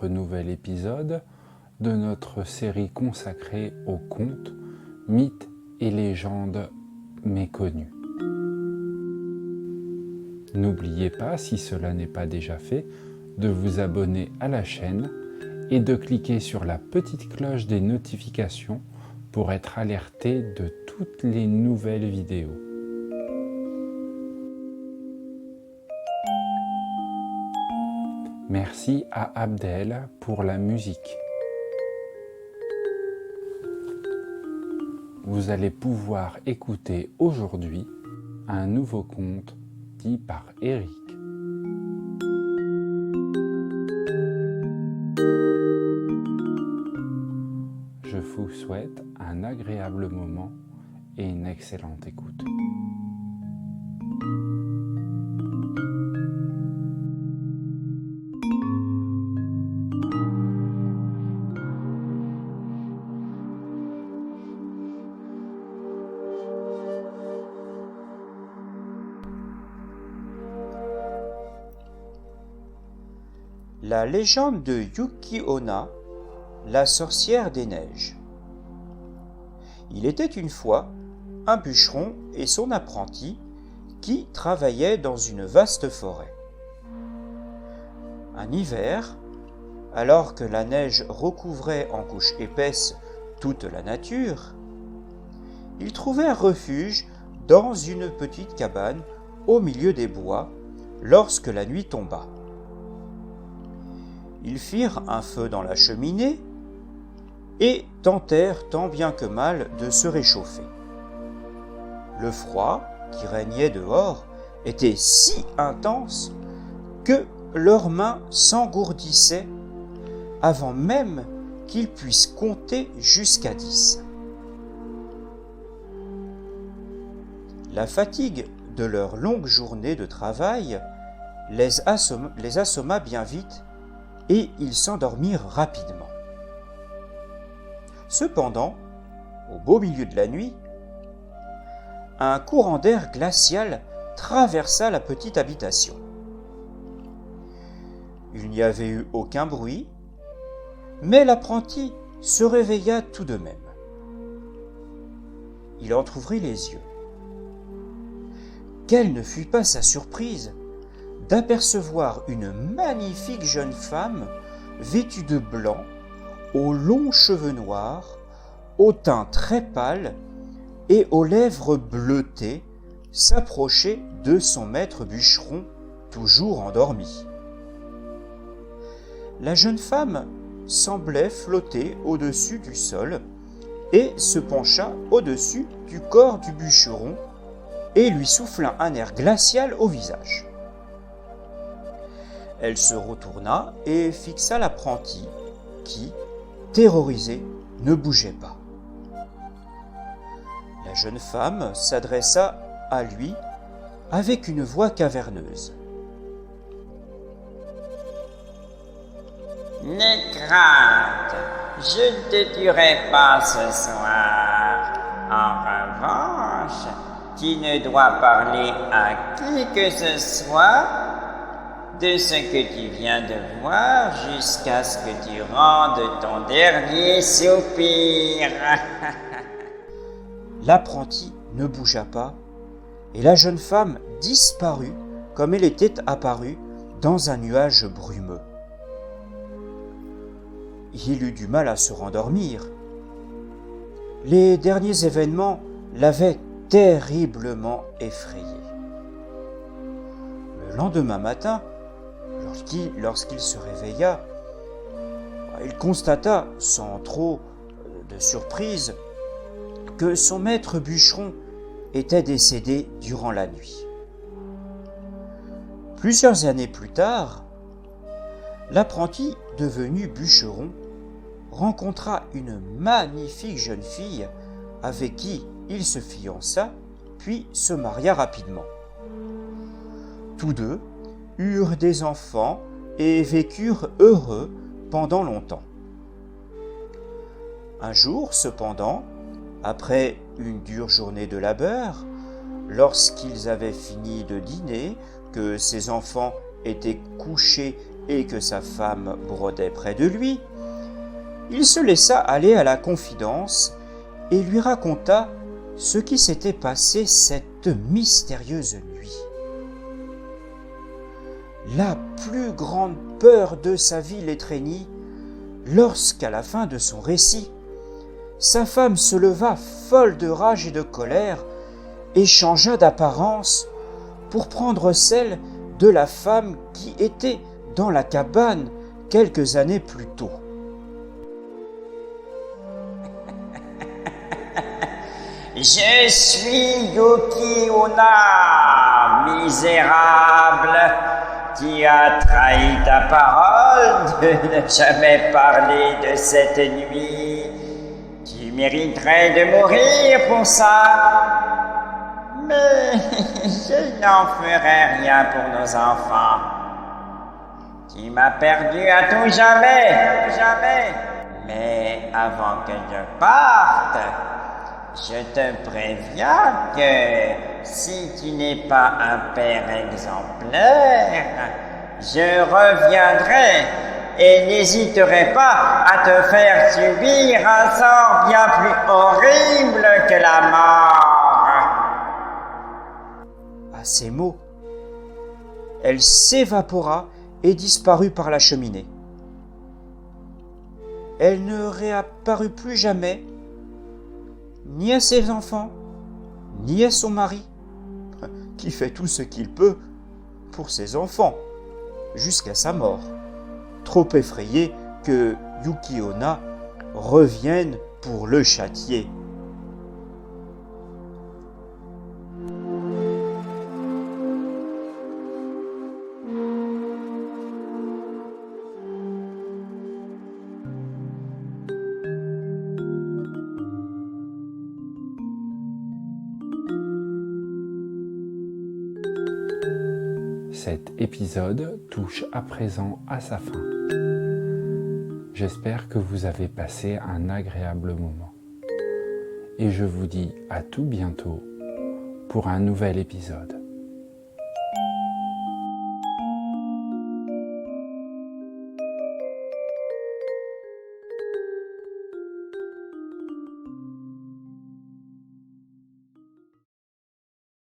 notre nouvel épisode de notre série consacrée aux contes, mythes et légendes méconnues. N'oubliez pas, si cela n'est pas déjà fait, de vous abonner à la chaîne et de cliquer sur la petite cloche des notifications pour être alerté de toutes les nouvelles vidéos. Merci à Abdel pour la musique. Vous allez pouvoir écouter aujourd'hui un nouveau conte dit par Eric. Je vous souhaite un agréable moment et une excellente écoute. La légende de Yuki-onna, la sorcière des neiges. Il était une fois un bûcheron et son apprenti qui travaillaient dans une vaste forêt. Un hiver, alors que la neige recouvrait en couche épaisse toute la nature, ils trouvèrent refuge dans une petite cabane au milieu des bois lorsque la nuit tomba. Ils firent un feu dans la cheminée et tentèrent tant bien que mal de se réchauffer. Le froid qui régnait dehors était si intense que leurs mains s'engourdissaient avant même qu'ils puissent compter jusqu'à 10. La fatigue de leur longue journée de travail les assomma bien vite et ils s'endormirent rapidement. Cependant, au beau milieu de la nuit, un courant d'air glacial traversa la petite habitation. Il n'y avait eu aucun bruit, mais l'apprenti se réveilla tout de même. Il entr'ouvrit les yeux. Quelle ne fut pas sa surprise d'apercevoir une magnifique jeune femme vêtue de blanc, aux longs cheveux noirs, au teint très pâle et aux lèvres bleutées, s'approcher de son maître bûcheron, toujours endormi. La jeune femme semblait flotter au-dessus du sol et se pencha au-dessus du corps du bûcheron et lui souffla un air glacial au visage. Elle se retourna et fixa l'apprenti qui, terrorisé, ne bougeait pas. La jeune femme s'adressa à lui avec une voix caverneuse. « N'aie crainte, je ne te tuerai pas ce soir. En revanche, tu ne dois parler à qui que ce soit de ce que tu viens de voir jusqu'à ce que tu rendes ton dernier soupir. » L'apprenti ne bougea pas et la jeune femme disparut comme elle était apparue dans un nuage brumeux. Il eut du mal à se rendormir. Les derniers événements l'avaient terriblement effrayé. Le lendemain matin, lorsqu'il se réveilla, il constata sans trop de surprise que son maître bûcheron était décédé durant la nuit. Plusieurs années plus tard, l'apprenti devenu bûcheron rencontra une magnifique jeune fille avec qui il se fiança puis se maria rapidement. Tous deux eurent des enfants et vécurent heureux pendant longtemps. Un jour, cependant, après une dure journée de labeur, lorsqu'ils avaient fini de dîner, que ses enfants étaient couchés et que sa femme brodait près de lui, il se laissa aller à la confidence et lui raconta ce qui s'était passé cette mystérieuse nuit. La plus grande peur de sa vie l'étreignit lorsqu'à la fin de son récit, sa femme se leva folle de rage et de colère et changea d'apparence pour prendre celle de la femme qui était dans la cabane quelques années plus tôt. Je suis Yuki Onna, misérable. Tu as trahi ta parole de ne jamais parler de cette nuit. Tu mériterais de mourir pour ça. Mais je n'en ferai rien pour nos enfants. Tu m'as perdu à tout jamais, jamais. Mais avant que je parte, je te préviens que si tu n'es pas un père exemplaire, je reviendrai et n'hésiterai pas à te faire subir un sort bien plus horrible que la mort. À ces mots, elle s'évapora et disparut par la cheminée. Elle ne réapparut plus jamais, ni à ses enfants, ni à son mari, qui fait tout ce qu'il peut pour ses enfants, jusqu'à sa mort, trop effrayé que Yuki Onna revienne pour le châtier. Cet épisode touche à présent à sa fin. J'espère que vous avez passé un agréable moment. Et je vous dis à tout bientôt pour un nouvel épisode.